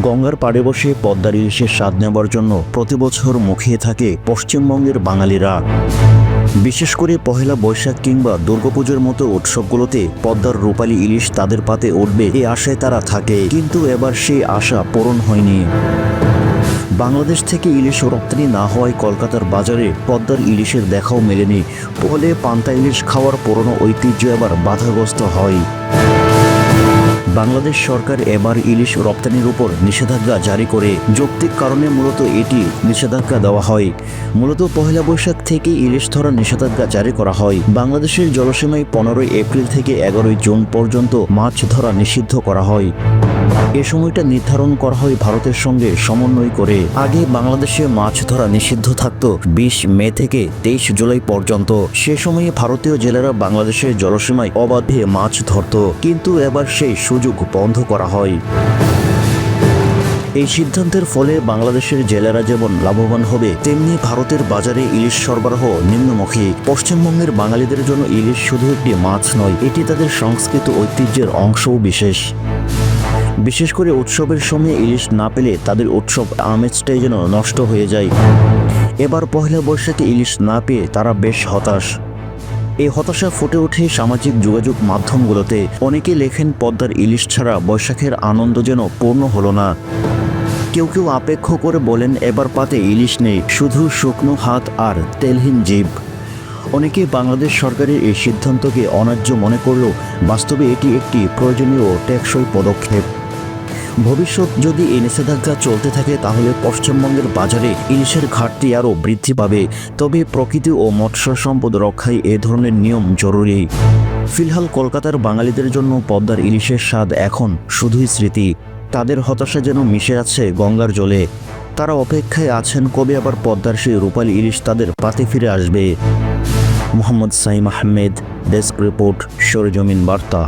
গঙ্গার পাড়ে বসে পদ্মার ইলিশের স্বাদ নেবার জন্য প্রতিবছর মুখিয়ে থাকে পশ্চিমবঙ্গের বাঙালিরা। বিশেষ করে পহেলা বৈশাখ কিংবা দুর্গাপুজোর মতো উৎসবগুলোতে পদ্মার রূপালী ইলিশ তাদের পাতে উঠবে এই আশায় তারা থাকে, কিন্তু এবার সেই আশা পূরণ হয়নি। বাংলাদেশ থেকে ইলিশ রপ্তানি না হওয়ায় কলকাতার বাজারে পদ্মার ইলিশের দেখাও মেলেনি। ফলে পান্তা ইলিশ খাওয়ার পুরনো ঐতিহ্য এবার বাধাগ্রস্ত হয়। বাংলাদেশ সরকার এবার ইলিশ রপ্তানির উপর নিষেধাজ্ঞা জারি করে। যৌক্তিক কারণে মূলত এটি নিষেধাজ্ঞা দেওয়া হয়। মূলত পহেলা বৈশাখ থেকে ইলিশ ধরার নিষেধাজ্ঞা জারি করা হয়। বাংলাদেশের জলসীমায় 15 এপ্রিল থেকে 11 জুন পর্যন্ত মাছ ধরা নিষিদ্ধ করা হয়। এ সময়টা নির্ধারণ করা হয় ভারতের সঙ্গে সমন্বয় করে। আগে বাংলাদেশে মাছ ধরা নিষিদ্ধ থাকত 20 মে থেকে 23 জুলাই পর্যন্ত। সে সময়ে ভারতীয় জেলেরা বাংলাদেশের জলসীমায় অবাধে মাছ ধরত, কিন্তু এবার সেই সুযোগ বন্ধ করা হয়। এই সিদ্ধান্তের ফলে বাংলাদেশের জেলেরা যেমন লাভবান হবে, তেমনি ভারতের বাজারে ইলিশ সরবরাহ নিম্নমুখী। পশ্চিমবঙ্গের বাঙালিদের জন্য ইলিশ শুধু একটি মাছ নয়, এটি তাদের সংস্কৃতি ঐতিহ্যের অংশও বিশেষ করে উৎসবের সময় ইলিশ না পেলে তাদের উৎসব আমেজটাই যেন নষ্ট হয়ে যায়। এবার পহেলা বৈশাখে ইলিশ না পেয়ে তারা বেশ হতাশ। এই হতাশা ফুটে ওঠে সামাজিক যোগাযোগ মাধ্যমগুলোতে। অনেকে লেখেন, পদ্মার ইলিশ ছাড়া বৈশাখের আনন্দ যেন পূর্ণ হলো না। কেউ আপেক্ষ করে বলেন, এবার পাতে ইলিশ নেই, শুধু শুকনো হাত আর তেলহীন জিভ। অনেকে বাংলাদেশ সরকারের এই সিদ্ধান্তকে অন্যায্য মনে করলেও বাস্তবে এটি একটি প্রয়োজনীয় ও টেকসই পদক্ষেপ। ভবিষ্যৎ যদি এই নিষেধাজ্ঞা চলতে থাকে, তাহলে পশ্চিমবঙ্গের বাজারে ইলিশের ঘাটতি আরও বৃদ্ধি পাবে। তবে প্রকৃতি ও মৎস্য সম্পদ রক্ষায় এ ধরনের নিয়ম জরুরি। ফিলহাল কলকাতার বাঙালিদের জন্য পদ্মার ইলিশের স্বাদ এখন শুধুই স্মৃতি। তাদের হতাশা যেন মিশে আছে গঙ্গার জলে। তারা অপেক্ষায় আছেন কবে আবার পদ্মার সেই রূপালী ইলিশ তাদের পাতে ফিরে আসবে। মোহাম্মদ সাইম আহমেদ, ডেস্ক রিপোর্ট, সরেজমিন বার্তা।